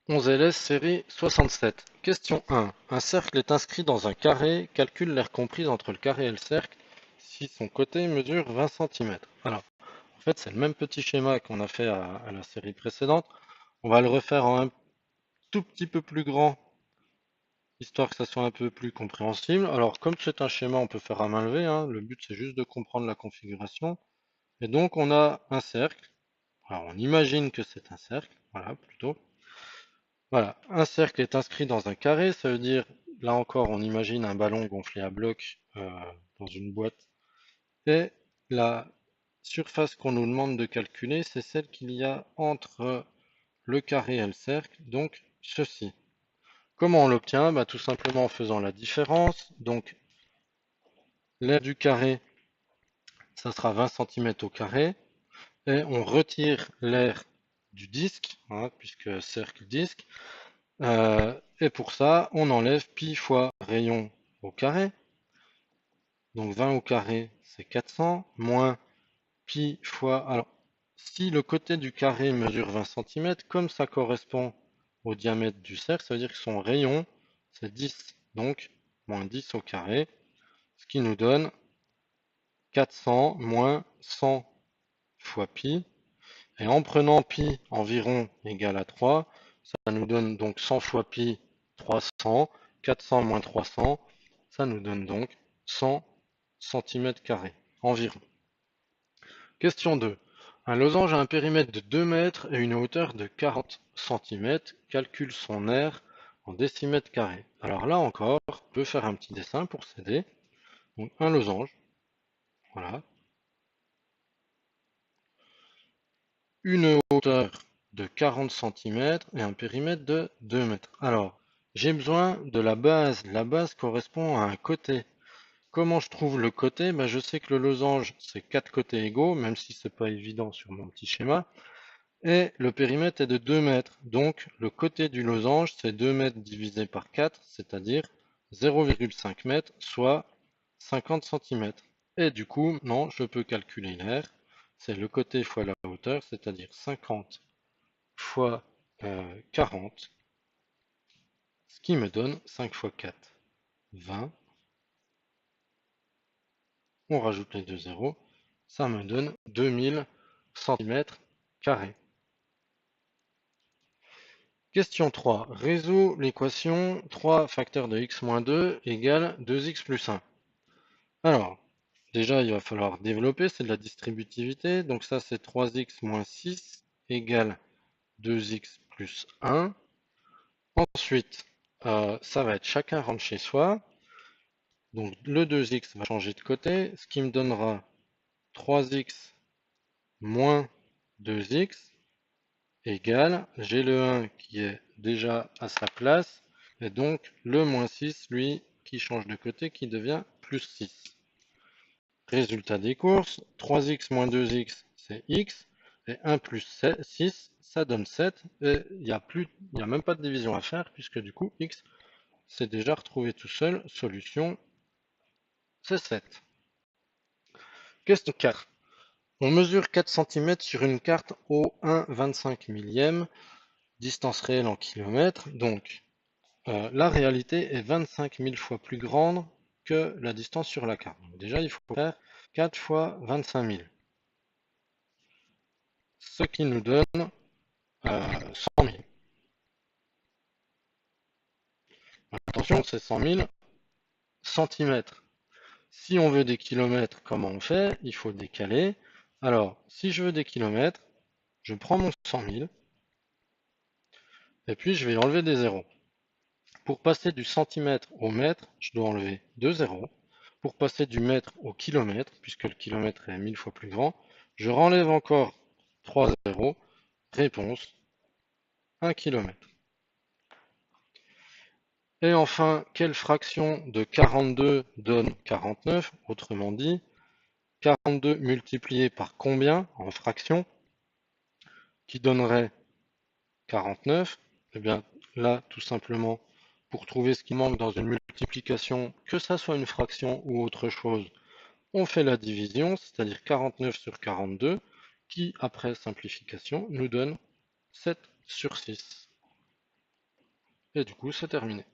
11 LS série 67. Question 1. Un cercle est inscrit dans un carré. Calcule l'aire comprise entre le carré et le cercle si son côté mesure 20 cm. Alors, en fait, c'est le même petit schéma qu'on a fait à la série précédente. On va le refaire en un tout petit peu plus grand, histoire que ça soit un peu plus compréhensible. Alors, comme c'est un schéma, on peut faire à main levée, hein. Le but, c'est juste de comprendre la configuration. Et donc, on a un cercle. Alors, on imagine que c'est un cercle. Voilà, plutôt. Voilà, un cercle est inscrit dans un carré, ça veut dire, là encore, on imagine un ballon gonflé à bloc dans une boîte. Et la surface qu'on nous demande de calculer, c'est celle qu'il y a entre le carré et le cercle, donc ceci. Comment on l'obtient? Bah, tout simplement en faisant la différence. Donc, l'aire du carré, ça sera 20 cm au carré. Et on retire l'aire du disque, hein, puisque cercle disque. Et pour ça, on enlève pi fois rayon au carré. Donc 20 au carré, c'est 400, moins pi fois... Alors, si le côté du carré mesure 20 cm, comme ça correspond au diamètre du cercle, ça veut dire que son rayon, c'est 10. Donc, moins 10 au carré, ce qui nous donne 400 moins 100 fois pi. Et en prenant pi environ égal à 3, ça nous donne donc 100 fois pi 300, 400 moins 300, ça nous donne donc 100 cm² environ. Question 2. Un losange a un périmètre de 2 mètres et une hauteur de 40 cm. Calcule son aire en décimètres carrés. Alors là encore, on peut faire un petit dessin pour s'aider. Donc un losange, voilà, une hauteur de 40 cm et un périmètre de 2 mètres. Alors, j'ai besoin de la base. La base correspond à un côté. Comment je trouve le côté? Ben, je sais que le losange, c'est 4 côtés égaux, même si c'est pas évident sur mon petit schéma. Et le périmètre est de 2 mètres. Donc, le côté du losange, c'est 2 mètres divisé par 4, c'est-à-dire 0,5 mètres, soit 50 cm. Et du coup, non, je peux calculer l'aire. C'est le côté fois la hauteur, c'est-à-dire 50 fois 40, ce qui me donne 5 fois 4, 20. On rajoute les deux zéros, ça me donne 2000 cm². Question 3. Résous l'équation 3 facteur de x moins 2 égale 2x plus 1. Alors, déjà, il va falloir développer, c'est de la distributivité. Donc ça, c'est 3x moins 6 égale 2x plus 1. Ensuite, ça va être chacun rentre chez soi. Donc le 2x va changer de côté, ce qui me donnera 3x moins 2x égale, j'ai le 1 qui est déjà à sa place, et donc le moins 6, lui, qui change de côté, qui devient plus 6. Résultat des courses, 3x moins 2x, c'est x, et 1 plus 6, ça donne 7, et il n'y a même pas de division à faire, puisque du coup, x s'est déjà retrouvé tout seul, solution, c'est 7. Question 4. On mesure 4 cm sur une carte au 1,25 millième, distance réelle en kilomètres. Donc, la réalité est 25 000 fois plus grande que la distance sur la carte. Donc déjà, il faut faire 4 fois 25 000. Ce qui nous donne 100 000. Attention, c'est 100 000 centimètres. Si on veut des kilomètres, comment on fait? Il faut décaler. Alors, si je veux des kilomètres, je prends mon 100 000 et puis je vais enlever des zéros. Pour passer du centimètre au mètre, je dois enlever 2 zéros. Pour passer du mètre au kilomètre, puisque le kilomètre est 1000 fois plus grand, je renlève encore 3 zéros. Réponse, 1 kilomètre. Et enfin, quelle fraction de 42 donne 49? Autrement dit, 42 multiplié par combien en fraction qui donnerait 49? Eh bien, là, tout simplement, pour trouver ce qui manque dans une multiplication, que ça soit une fraction ou autre chose, on fait la division, c'est-à-dire 49 sur 42, qui, après simplification, nous donne 7 sur 6. Et du coup, c'est terminé.